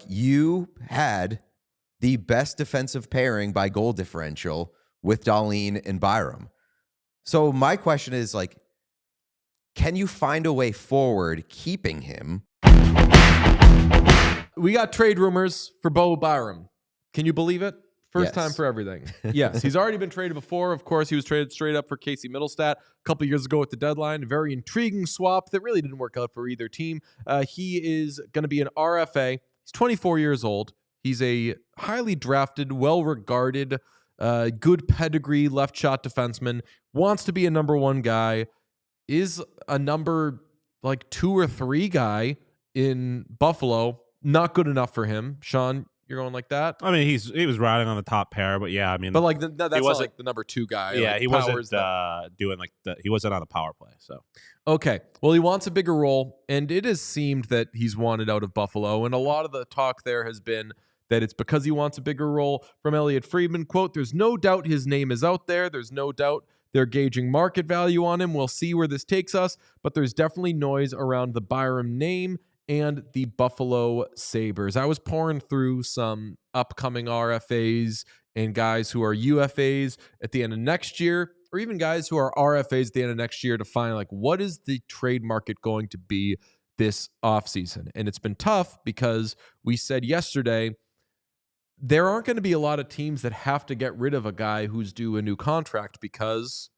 you had the best defensive pairing by goal differential with Dahlin and Byram. So my question is, like, can you find a way forward keeping him? We got trade rumors for Bowen Byram. Can you believe it? First time for everything. Yes, he's already been traded before. Of course, he was traded straight up for Casey Middlestat a couple years ago at the deadline. A very intriguing swap that really didn't work out for either team. He is going to be an RFA. He's 24 years old. He's a highly drafted, well-regarded, good pedigree left shot defenseman. Wants to be a number one guy. Is a number like 2 or 3 guy in Buffalo. Not good enough for him. Sean, you're going like that? I mean, he was riding on the top pair, but yeah, I mean, but like that's not like the number 2 guy. Yeah, like he wasn't doing like he wasn't on the power play. So okay, well, he wants a bigger role, and it has seemed that he's wanted out of Buffalo, and a lot of the talk there has been that it's because he wants a bigger role. From Elliot Friedman, quote, "There's no doubt his name is out there. There's no doubt they're gauging market value on him. We'll see where this takes us, but there's definitely noise around the Byram name and the Buffalo Sabres." I was pouring through some upcoming RFAs and guys who are UFAs at the end of next year, or even guys who are RFAs at the end of next year, to find like what is the trade market going to be this offseason. And it's been tough because we said yesterday there aren't going to be a lot of teams that have to get rid of a guy who's due a new contract because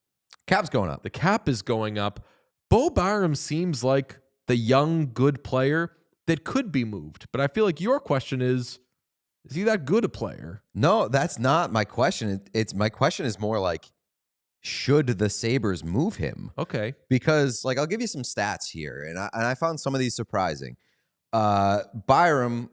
cap's going up. The cap is going up. Bo Byram seems like the young, good player that could be moved. But I feel like your question is he that good a player? No, that's not my question. It's my question is more like, should the Sabres move him? Okay. Because, like, I'll give you some stats here, and I found some of these surprising. Byram,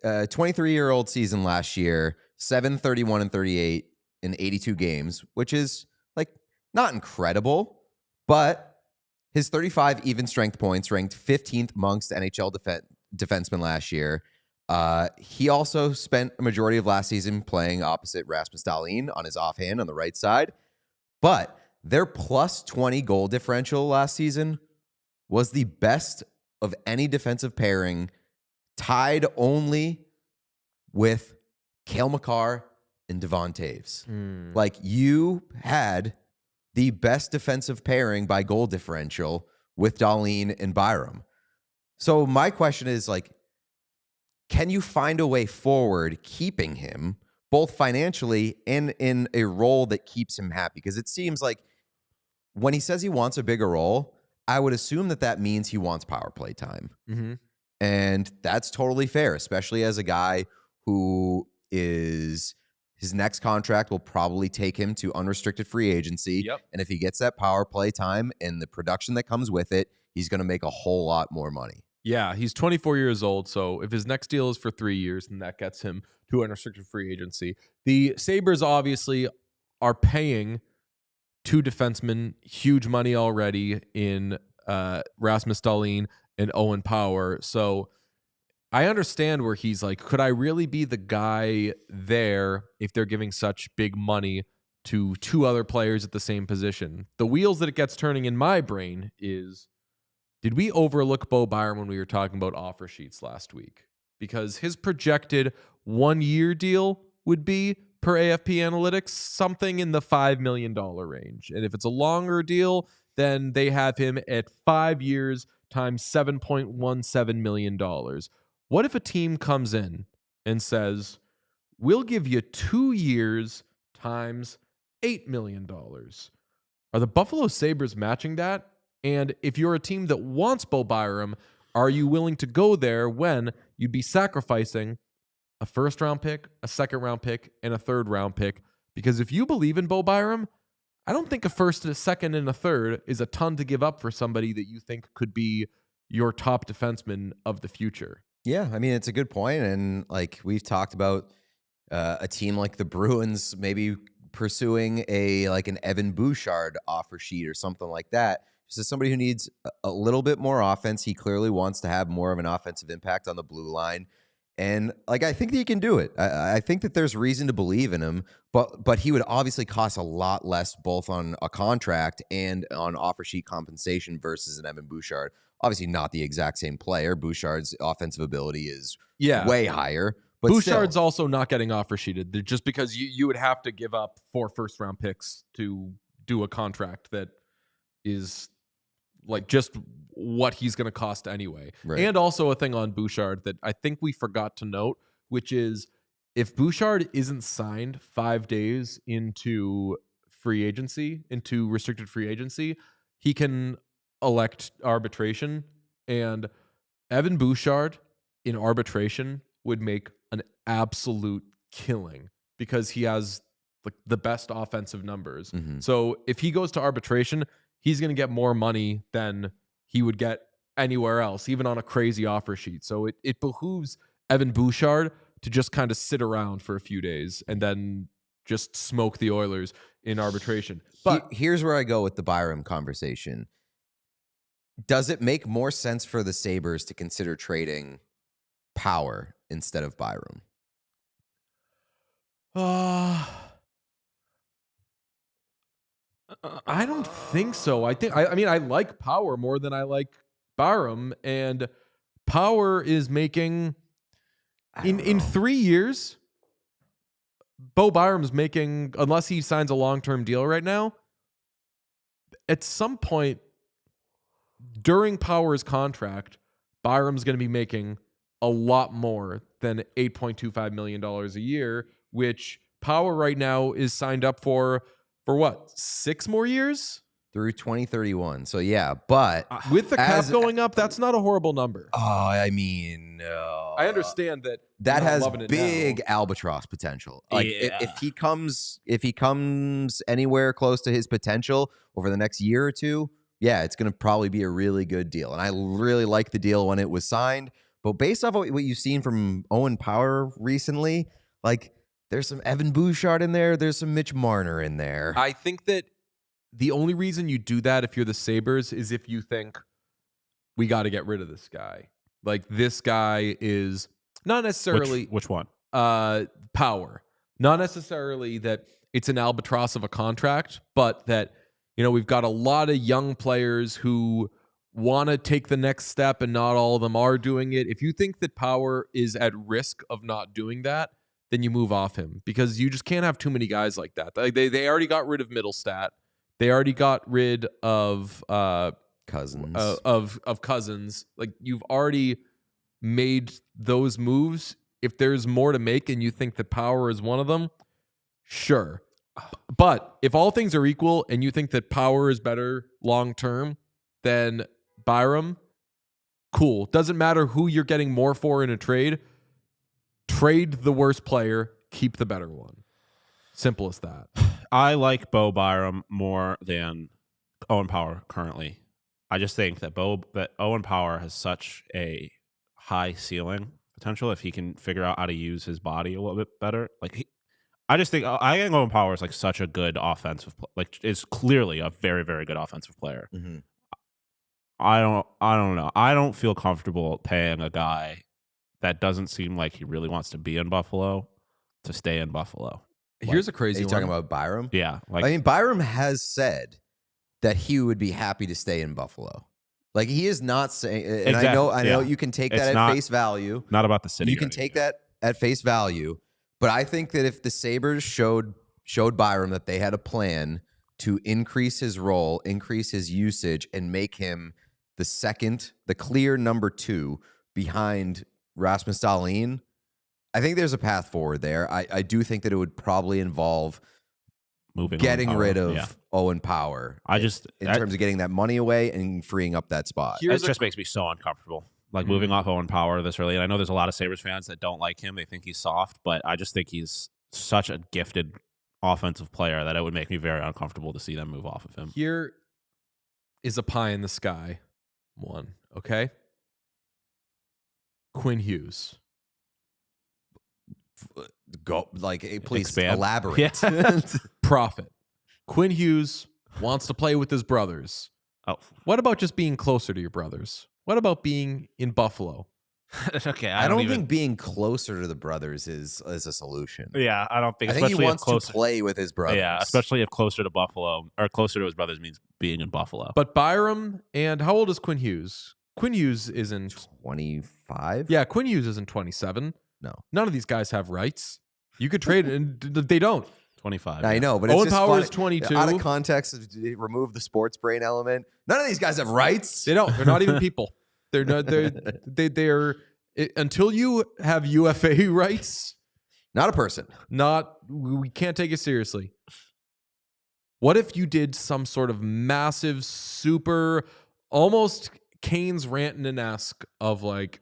23-year-old season last year, 7-31-38 in 82 games, which is, like, not incredible, but his 35 even strength points ranked 15th amongst NHL defensemen last year. He also spent a majority of last season playing opposite Rasmus Dahlin on his offhand on the right side. But their plus 20 goal differential last season was the best of any defensive pairing, tied only with Cale Makar and Devon Toews. Like, you had the best defensive pairing by goal differential with Dahlin and Byram. So my question is, like, can you find a way forward keeping him, both financially and in a role that keeps him happy? Because it seems like when he says he wants a bigger role, I would assume that that means he wants power play time. Mm-hmm. And that's totally fair, especially as a guy who is, his next contract will probably take him to unrestricted free agency. Yep. And if he gets that power play time and the production that comes with it, he's going to make a whole lot more money. Yeah, he's 24 years old, so if his next deal is for 3 years, then that gets him to unrestricted free agency. The Sabres obviously are paying 2 defensemen huge money already in Rasmus Dahlin and Owen Power. So I understand where he's like, could I really be the guy there if they're giving such big money to 2 other players at the same position? The wheels that it gets turning in my brain is, did we overlook Bo Byram when we were talking about offer sheets last week? Because his projected 1-year deal would be, per AFP Analytics, something in the $5 million range. And if it's a longer deal, then they have him at 5 years times $7.17 million. What if a team comes in and says, we'll give you 2 years times $8 million? Are the Buffalo Sabres matching that? And if you're a team that wants Bo Byram, are you willing to go there when you'd be sacrificing a first-round pick, a second-round pick, and a third-round pick? Because if you believe in Bo Byram, I don't think a first, a second, and a third is a ton to give up for somebody that you think could be your top defenseman of the future. Yeah, I mean, it's a good point. And, like, we've talked about a team like the Bruins maybe pursuing an Evan Bouchard offer sheet or something like that. Just as somebody who needs a little bit more offense. He clearly wants to have more of an offensive impact on the blue line. And, like, I think that he can do it. I think that there's reason to believe in him, but he would obviously cost a lot less both on a contract and on offer sheet compensation versus an Evan Bouchard. Obviously not the exact same player. Bouchard's offensive ability is Yeah. way higher. But Bouchard's still, also not getting offer sheeted just because you would have to give up 4 first-round picks to do a contract that is like just what he's going to cost anyway. Right. And also a thing on Bouchard that I think we forgot to note, which is if Bouchard isn't signed 5 days into restricted free agency, he can elect arbitration. And Evan Bouchard in arbitration would make an absolute killing because he has like the best offensive numbers. Mhm. So if he goes to arbitration, he's going to get more money than he would get anywhere else, even on a crazy offer sheet. So it behooves Evan Bouchard to just kind of sit around for a few days and then just smoke the Oilers in arbitration. But here's where I go with the Byram conversation. Does it make more sense for the Sabres to consider trading Power instead of Byram? I don't think so. I mean I like Power more than I like Byram, and Power is making in 3 years. Bo Byram's making, unless he signs a long-term deal right now, at some point during Power's contract, Byram's going to be making a lot more than $8.25 million a year, which Power right now is signed up for what, 6 more years? Through 2031. So, yeah, but With the cap going up, that's not a horrible number. I mean, I understand that that you're not has loving it big now. albatross potential. Like Yeah. if he comes anywhere close to his potential over the next year or two, yeah, it's going to probably be a really good deal. And I really like the deal when it was signed. But based off of what you've seen from Owen Power recently, like there's some Evan Bouchard in there, there's some Mitch Marner in there. I think that the only reason you do that if you're the Sabres is if you think we got to get rid of this guy. Like this guy is not necessarily Which one? Power. Not necessarily that it's an albatross of a contract, but that, you know, we've got a lot of young players who want to take the next step and not all of them are doing it. If you think that Power is at risk of not doing that, then you move off him because you just can't have too many guys like that. Like they already got rid of Middlestat. They already got rid of Cousins. Of Cousins. Like you've already made those moves. If there's more to make and you think that Power is one of them, sure. But if all things are equal and you think that Power is better long term than Byram, cool. Doesn't matter who you're getting more for in a trade. Trade the worst player, keep the better one. Simple as that. I like Bo Byram more than Owen Power currently. I just think that Owen Power has such a high ceiling potential if he can figure out how to use his body a little bit better. I think Owen Power is like such a good offensive, is clearly a very, very good offensive player. Mm-hmm. I don't know. I don't feel comfortable paying a guy that doesn't seem like he really wants to be in Buffalo to stay in Buffalo. Here's a Are crazy you one. talking about Byram? Yeah, I mean, Byram has said that he would be happy to stay in Buffalo. Like he is not saying, and Exactly. I know Yeah. you can take It's that not- at face value. not about the city. You can take that at face value, but I think that if the Sabres showed Byram that they had a plan to increase his role, increase his usage, and make him the clear number 2 behind Rasmus Dahlin, I think there's a path forward there. I do think that it would probably involve getting rid of Owen Power. In terms of getting that money away and freeing up that spot. It just makes me so uncomfortable. Like moving off Owen Power this early. And I know there's a lot of Sabres fans that don't like him. They think he's soft, but I just think he's such a gifted offensive player that it would make me very uncomfortable to see them move off of him. Here is a pie in the sky one, okay? Quinn Hughes. Go please Expand. elaborate. Yeah. Profit. Quinn Hughes wants to play with his brothers. Oh, What about just being closer to your brothers? What about being in Buffalo? okay. I don't think being closer to the brothers is a solution. Yeah, I don't think. I think he especially if wants to play with his brothers. Yeah, especially if closer to Buffalo or closer to his brothers means being in Buffalo. But Byram and how old is Quinn Hughes? Quinn Hughes isn't 25. Yeah, Quinn Hughes isn't 27. No. None of these guys have rights. You could trade it, and they don't. 25. I yeah. know, but it's Owen just Power funny. is 22. Out of context, remove the sports brain element. None of these guys have rights. They don't. They're not even people. They're not. They're until you have UFA rights. Not a person. We can't take it seriously. What if you did some sort of massive, super, almost Kane's Rantanen-esque of like,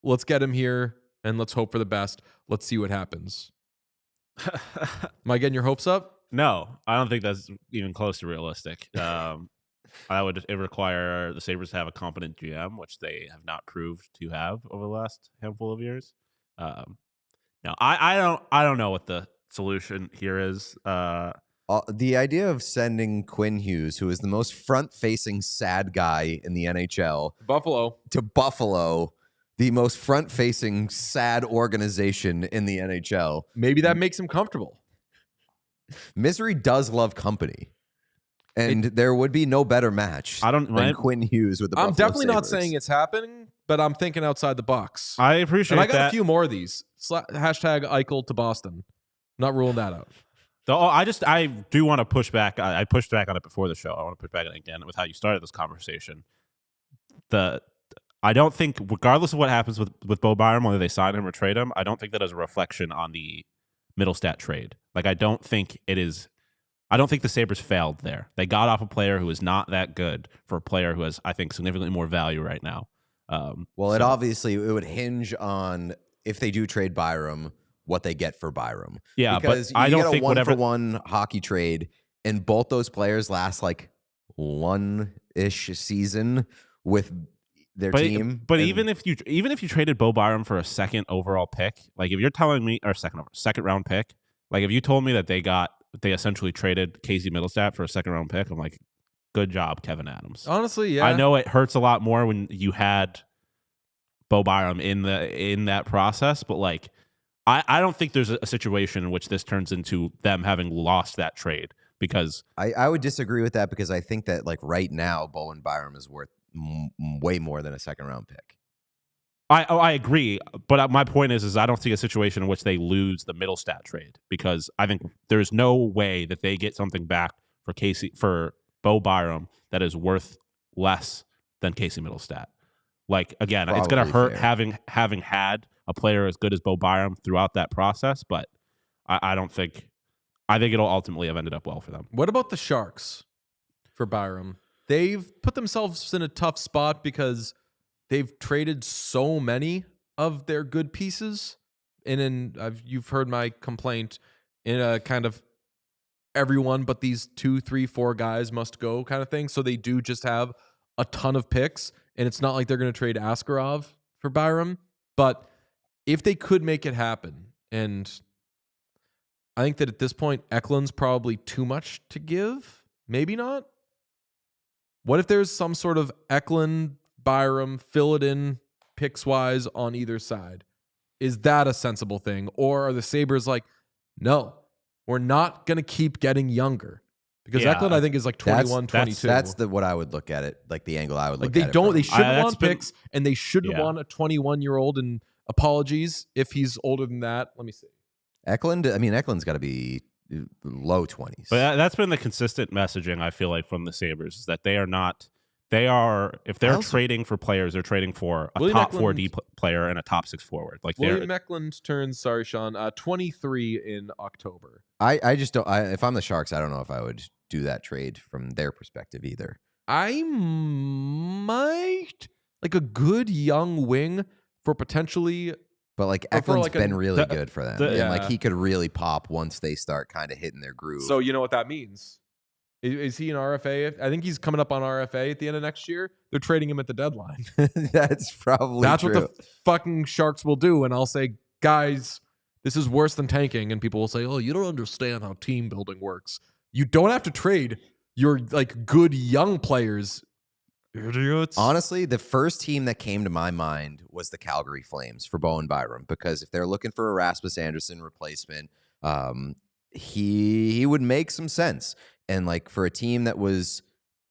let's get him here and let's hope for the best. Let's see what happens. Am I getting your hopes up? No, I don't think that's even close to realistic. It require the Sabres to have a competent GM, which they have not proved to have over the last handful of years. No, I don't know what the solution here is. The idea of sending Quinn Hughes, who is the most front-facing sad guy in the NHL, to Buffalo, the most front-facing sad organization in the NHL. Maybe that makes him comfortable. Misery does love company. And there would be no better match than Quinn Hughes with the Buffalo I'm definitely not Sabres. saying it's happening, but I'm thinking outside the box. I appreciate that. And I got that. a few more of these. Hashtag Eichel to Boston. Not ruling that out. I do want to push back. I pushed back on it before the show. I want to push back on it again with how you started this conversation. I don't think, regardless of what happens with Bo Byram, whether they sign him or trade him, I don't think that is a reflection on the Middlestat trade. Like, I don't think the Sabres failed there. They got off a player who is not that good for a player who has, I think, significantly more value right now. It would hinge on, if they do trade Byram, what they get for Byram. Yeah, because but I don't think whatever 1-for-1 hockey trade, and both those players last like one-ish season with their team. But even if you traded Bo Byram for a second overall pick, like if you're telling me, or second round pick, like if you told me that they essentially traded Casey Middlestat for a second round pick, I'm like, good job, Kevin Adams. Honestly, yeah. I know it hurts a lot more when you had Bo Byram in that process, but like I don't think there's a situation in which this turns into them having lost that trade, because I would disagree with that, because I think that like right now Bowen Byram is worth way more than a second round pick. I agree, but my point is I don't see a situation in which they lose the Middlestat trade, because I think there's no way that they get something back for Bo Byram that is worth less than Casey Middlestat. Like, again, it's going to hurt having had a player as good as Bo Byram throughout that process, but I think it'll ultimately have ended up well for them. What about the Sharks for Byram? They've put themselves in a tough spot because they've traded so many of their good pieces. You've heard my complaint in a kind of everyone but these 2, 3, 4 guys must go kind of thing. So they do just have a ton of picks, and it's not like they're going to trade Askarov for Byram. But if they could make it happen, and I think that at this point, Eklund's probably too much to give. Maybe not. What if there's some sort of Eklund, Byram, fill it in picks-wise on either side? Is that a sensible thing? Or are the Sabres like, no, we're not going to keep getting younger? Because Eklund, I think, is like 21, 22. That's what I would look at it, like the angle I would look at it. They shouldn't want picks, and they shouldn't want a 21-year-old, and apologies if he's older than that. Let me see. Eklund's got to be low 20s. But that's been the consistent messaging, I feel like, from the Sabres, is that if they're trading for players, they're trading for a top 4D player and a top 6 forward. Like William Eklund turns, sorry, Sean, 23 in October. I just don't. If I'm the Sharks, I don't know if I would do that trade from their perspective either. I might like a good young wing for potentially. But like Eklund's been really good for them, and like he could really pop once they start kind of hitting their groove. So you know what that means? Is he an RFA? I think he's coming up on RFA at the end of next year. They're trading him at the deadline. That's probably true. What the fucking Sharks will do. And I'll say, guys, this is worse than tanking. And people will say, oh, you don't understand how team building works. You don't have to trade your like good young players. Idiots. Honestly, the first team that came to my mind was the Calgary Flames for Bowen Byram, because if they're looking for a Rasmus Anderson replacement, he would make some sense. And like for a team that was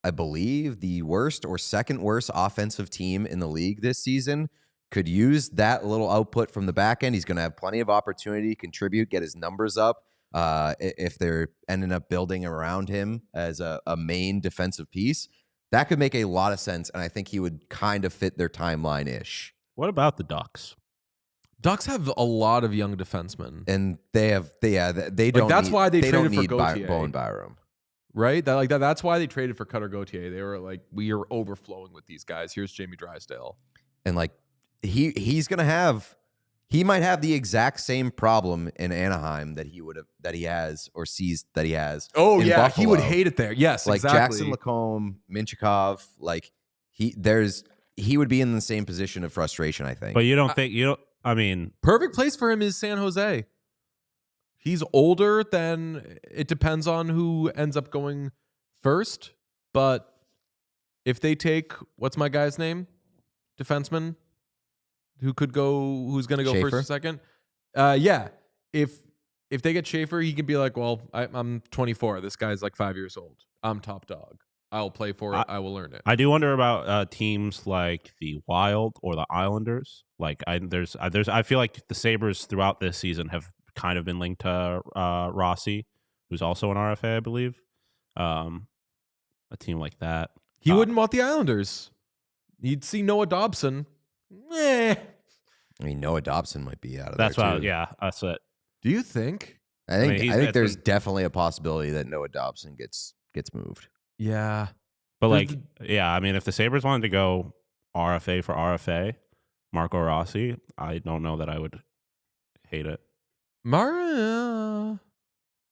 I believe, the worst or second worst offensive team in the league this season, could use that little output from the back end. He's going to have plenty of opportunity to contribute, get his numbers up. If they're ending up building around him as a main defensive piece, that could make a lot of sense. And I think he would kind of fit their timeline-ish. What about the Ducks? Ducks have a lot of young defensemen, And they don't. that's why they don't traded for need Gauthier. Bowen Byram. right? That's why they traded for Cutter Gauthier. They were like, we are overflowing with these guys. Here's Jamie Drysdale. And like he might have the exact same problem in Anaheim that he has or sees that he has. Oh in yeah, Buffalo. he would hate it there. Yes, Like exactly. Jackson Lacombe, Minchikov, like he would be in the same position of frustration, I think. But I mean, Perfect place for him is San Jose. He's older than, it depends on who ends up going first, but if they take, what's my guy's name? Defenseman who's going to go Schaefer? first or second? Yeah. If they get Schaefer, he can be like, well, I'm 24. This guy's like 5 years old. I'm top dog. I'll play for it. I will earn it. I do wonder about teams like the Wild or the Islanders. Like I feel like the Sabres throughout this season have kind of been linked to Rossi, who's also an RFA, I believe. A team like that. He wouldn't want the Islanders. He'd see Noah Dobson. I mean, Noah Dobson might be out of That's there why. too. Yeah, that's it. Do you think? I think there's been- definitely a possibility that Noah Dobson gets moved. Yeah. But I mean, if the Sabres wanted to go RFA for RFA, Marco Rossi, I don't know that I would hate it. Mario.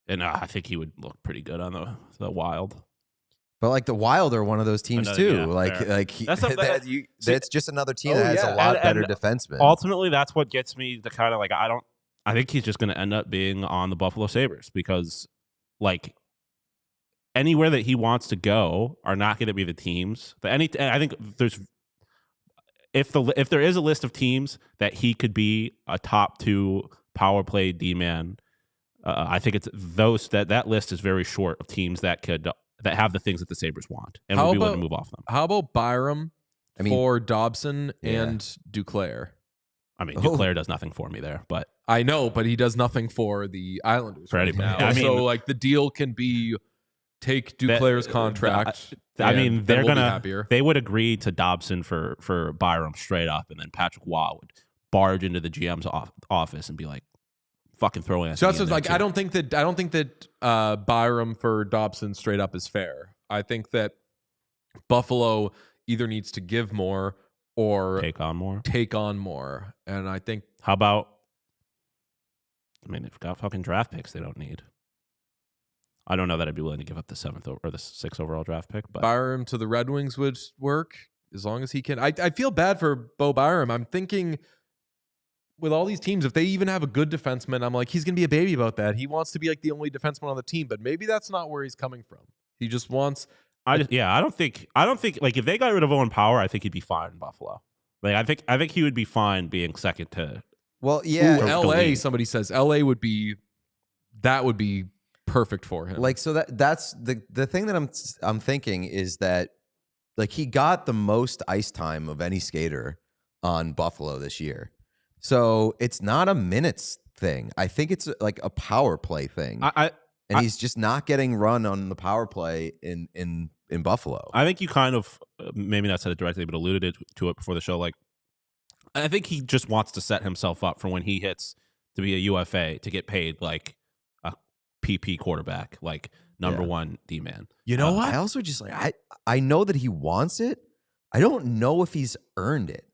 And I think he would look pretty good on the Wild. But like the Wild are one of those teams Another- too. yeah, like fair. like it's just another team that has a lot better defensemen. Ultimately, that's what gets me to kind of like I think he's just going to end up being on the Buffalo Sabres because like anywhere that he wants to go are not going to be the teams. I think if there is a list of teams that he could be a top 2 power play D-man, I think it's that list is very short of teams that have the things that the Sabres want and would be willing to move off them. How about Byram for Dobson and Duclair? I mean, Duclair does nothing for me there, but I know, but he does nothing for the Islanders For right anybody. now. I mean- So like the deal can be take Duclair's contract. I mean, and they're then we'll be gonna happier. they would agree to Dobson for Byram straight up, and then Patrick Waugh would barge into the GM's office and be like, "Fucking throw in." So that's what's like. I don't think that Byram for Dobson straight up is fair. I think that Buffalo either needs to give more or take on more. And I think How about? I mean, they've got fucking draft picks they don't need. I don't know that I'd be willing to give up the 7th or the 6th overall draft pick, but Byram to the Red Wings would work as long as he can. I feel bad for Bo Byram. I'm thinking with all these teams, if they even have a good defenseman, I'm like, he's going to be a baby about that. He wants to be like the only defenseman on the team, but maybe that's not where he's coming from. He just wants. I don't think like if they got rid of Owen Power, I think he'd be fine in Buffalo. Like I think he would be fine being second to. Well, yeah, Ooh, LA. lead. Somebody says LA would be perfect for him. like so that's the thing that I'm thinking is that like he got the most ice time of any skater on Buffalo this year. So it's not a minutes thing. I think it's like a power play thing. He's just not getting run on the power play in Buffalo. I think you kind of maybe not said it directly, but alluded to it before the show. Like, I think he just wants to set himself up for when he hits to be a UFA to get paid like a PP quarterback, like number 1 D man. You know what? I also just like I know that he wants it. I don't know if he's earned it,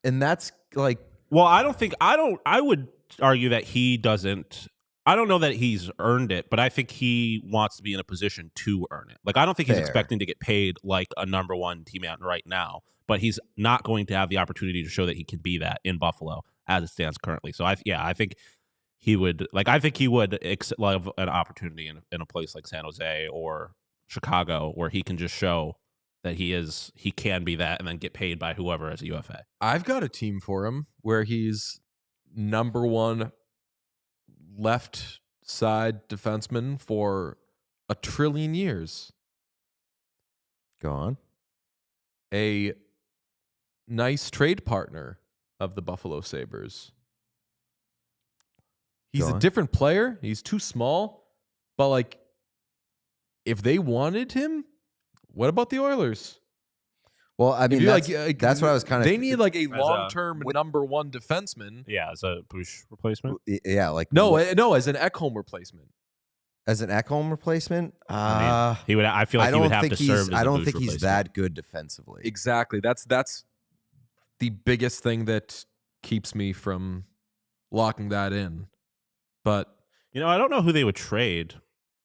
and that's like. Well, I would argue that he doesn't. I don't know that he's earned it, but I think he wants to be in a position to earn it. Like, I don't think he's expecting to get paid like a number 1 team out right now, but he's not going to have the opportunity to show that he can be that in Buffalo as it stands currently. So I think he would love an opportunity in a place like San Jose or Chicago where he can just show that he can be that and then get paid by whoever as a UFA. I've got a team for him where he's number 1 left side defenseman for 1 trillion years. Go on. A nice trade partner of the Buffalo Sabres. He's Go a on. different player. He's too small. But, like, if they wanted him, what about the Oilers? Well, I mean, that's what I was kind of. They need like a a- long-term number one defenseman. Yeah, as a Bush replacement. Yeah, like No, as an Ekholm replacement. as an Ekholm replacement. I mean, he would. I feel like he would have to serve. As I a don't Bush think he's replacement. that good defensively. Exactly. That's the biggest thing that keeps me from locking that in. But You know, I don't know who they would trade.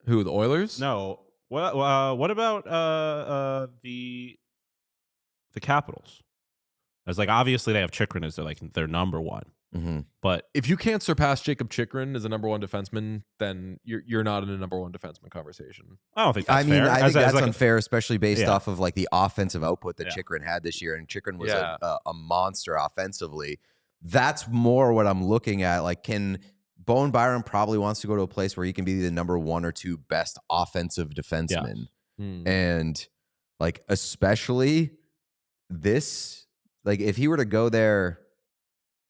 who, the Oilers? No. What about the Capitals? As like obviously they have Chychrun as their number one, Mm-hmm. but If you can't surpass Jacob Chychrun as a number one defenseman, then you're not in a number one defenseman conversation. I don't think that's I mean, fair. I think As that's like unfair, especially based Yeah. off of like the offensive output that Yeah. Chychrun had this year, and Chychrun was Yeah. a monster offensively. That's more what I'm looking at. Like, can Bowen Byram probably wants to go to a place where he can be the number one or two best offensive defenseman, and like especially this, like if he were to go there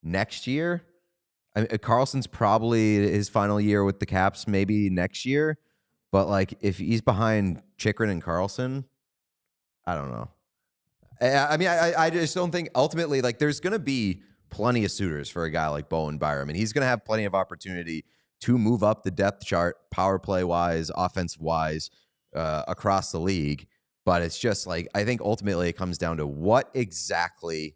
next year. I mean, Carlson's probably his final year with the Caps, maybe next year. But like, if he's behind Chychrun and Carlson, I don't know. I mean, I just don't think ultimately, like, there's going to be plenty of suitors for a guy like Bowen Byram, and he's going to have plenty of opportunity to move up the depth chart, power play wise, offensive wise, across the league. But it's just like, I think ultimately it comes down to what exactly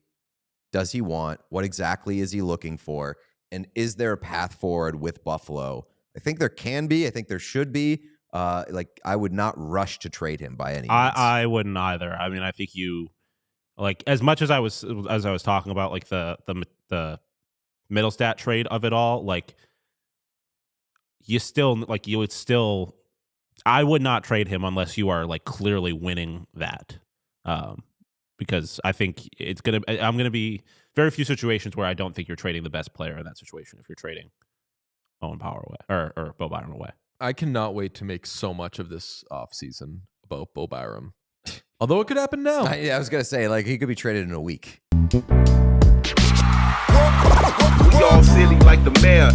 does he want? What exactly is he looking for? And is there a path forward with Buffalo? I think there can be. I think there should be. Like, I would not rush to trade him by any means. I wouldn't either. I mean, I think you like as much as I was talking about like the middle stat trade of it all. Like, you would still. I would not trade him unless you are like clearly winning that. Because I think I'm gonna be very few situations where I don't think you're trading the best player in that situation if you're trading Owen Power away or Bo Byram away. I cannot wait to make so much of this offseason about Bo Byram. Although it could happen now. I was gonna say, like, he could be traded in a week. We all silly like the mayor.